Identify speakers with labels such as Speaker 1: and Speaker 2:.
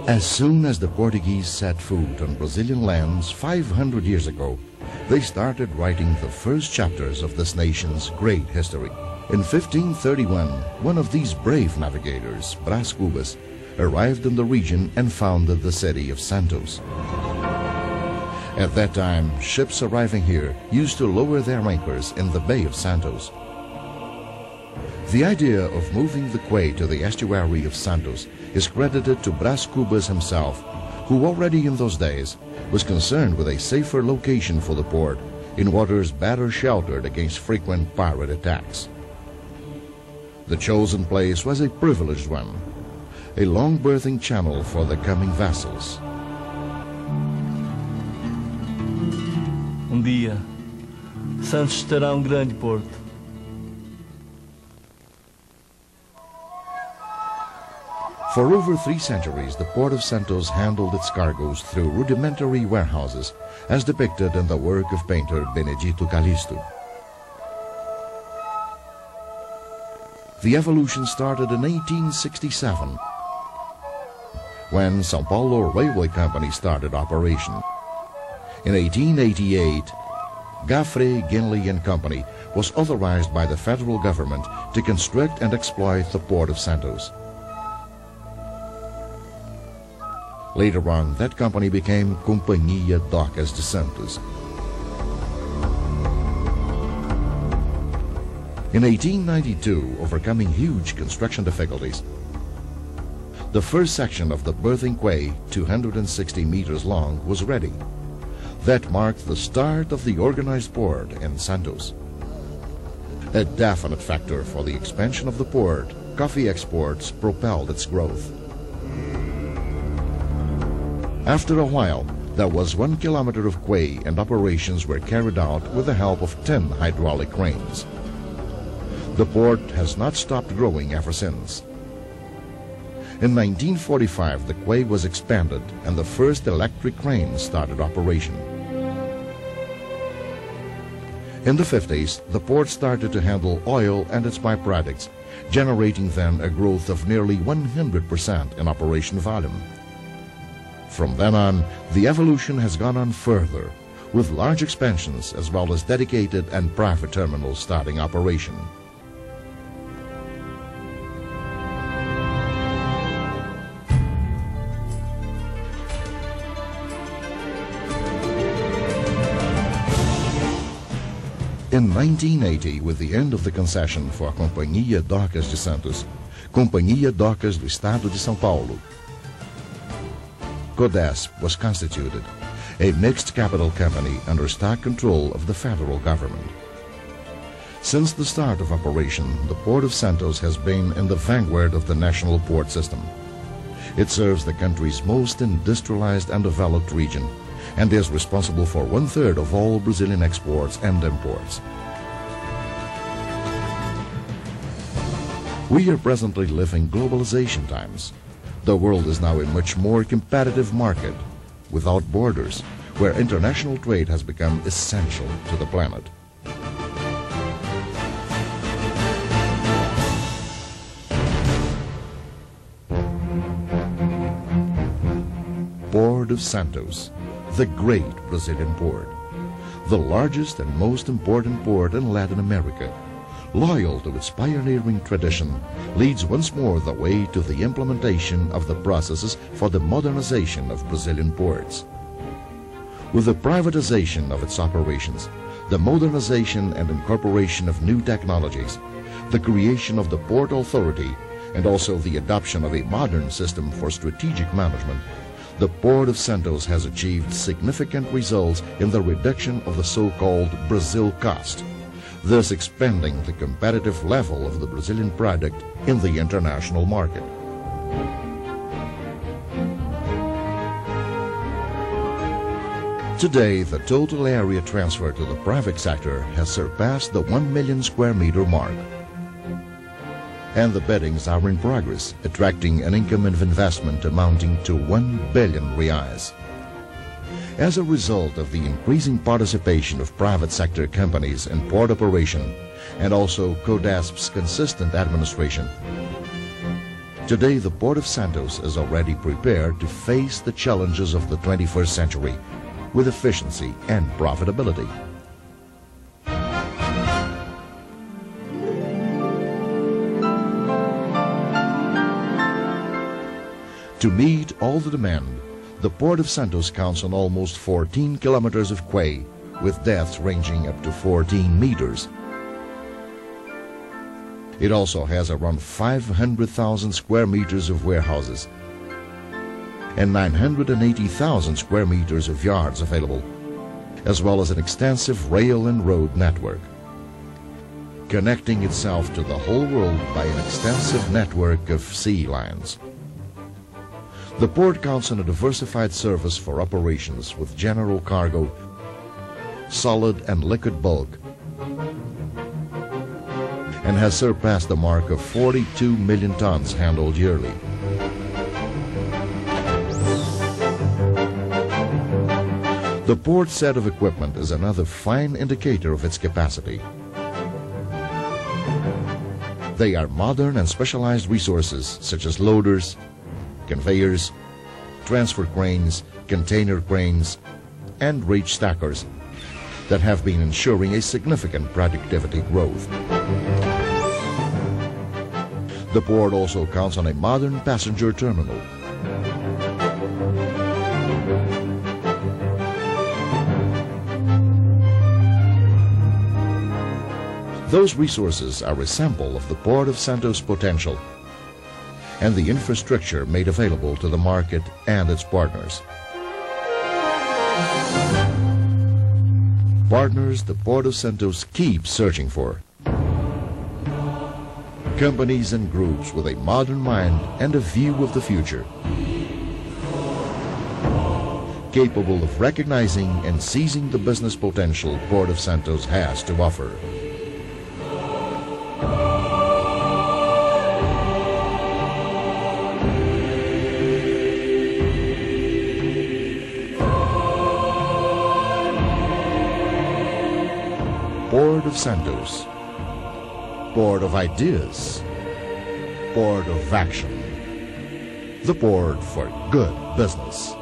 Speaker 1: As soon as the Portuguese set foot on Brazilian lands 500 years ago, they started writing the first chapters of this nation's great history. In 1531, one of these brave navigators, Brás Cubas, arrived in the region and founded the city of Santos. At that time, ships arriving here used to lower their anchors in the Bay of Santos. The idea of moving the quay to the estuary of Santos is credited to Brás Cubas himself, who already in those days was concerned with a safer location for the port in waters better sheltered against frequent pirate attacks. The chosen place was a privileged one, a long berthing channel for the coming vessels.
Speaker 2: Dia, Santos terá grande porto.
Speaker 1: For over 3 centuries, the port of Santos handled its cargoes through rudimentary warehouses, as depicted in the work of painter Benedito Calixto. The evolution started in 1867, when São Paulo Railway Company started operation. In 1888, Gaffrey, Ginley and Company was authorized by the federal government to construct and exploit the port of Santos. Later on, that company became Companhia Docas de Santos. In 1892, overcoming huge construction difficulties, the first section of the berthing quay, 260 meters long, was ready. That marked the start of the organized port in Santos. A definite factor for the expansion of the port, coffee exports propelled its growth. After a while, there was 1 kilometer of quay and operations were carried out with the help of 10 hydraulic cranes. The port has not stopped growing ever since. In 1945, the quay was expanded and the first electric crane started operation. In the 50s, the port started to handle oil and its byproducts, generating then a growth of nearly 100% in operation volume. From then on, the evolution has gone on further, with large expansions as well as dedicated and private terminals starting operation. In 1980, with the end of the concession for Companhia Docas de Santos, Companhia Docas do Estado de São Paulo, CODESP was constituted, a mixed capital company under stock control of the federal government. Since the start of operation, the Port of Santos has been in the vanguard of the national port system. It serves the country's most industrialized and developed region, and is responsible for 1/3 of all Brazilian exports and imports. We are presently living globalization times. The world is now a much more competitive market, without borders, where international trade has become essential to the planet. Port of Santos, the great Brazilian port, the largest and most important port in Latin America, loyal to its pioneering tradition, leads once more the way to the implementation of the processes for the modernization of Brazilian ports. With the privatization of its operations, the modernization and incorporation of new technologies, the creation of the Port Authority, and also the adoption of a modern system for strategic management, the Port of Santos has achieved significant results in the reduction of the so-called Brazil cost, thus expanding the competitive level of the Brazilian product in the international market. Today, the total area transferred to the private sector has surpassed the 1 million square meter mark. And the biddings are in progress, attracting an income of investment amounting to 1 billion reais. As a result of the increasing participation of private sector companies in port operation, and also CODESP's consistent administration, Today, the Port of Santos is already prepared to face the challenges of the 21st century with efficiency and profitability. To meet all the demand, the Port of Santos counts on almost 14 kilometers of quay, with depths ranging up to 14 meters. It also has around 500,000 square meters of warehouses and 980,000 square meters of yards available, as well as an extensive rail and road network, connecting itself to the whole world by an extensive network of sea lines. The port counts on a diversified service for operations with general cargo, solid and liquid bulk, and has surpassed the mark of 42 million tons handled yearly. The port set of equipment is another fine indicator of its capacity. They are modern and specialized resources such as loaders, conveyors, transfer cranes, container cranes, and reach stackers that have been ensuring a significant productivity growth. The port also counts on a modern passenger terminal. Those resources are a sample of the Port of Santos' potential and the infrastructure made available to the market and its partners. Partners the Port of Santos keeps searching for. Companies and groups with a modern mind and a view of the future, capable of recognizing and seizing the business potential Port of Santos has to offer. Port of Santos, Port of Ideas, Port of Action, the port for good business.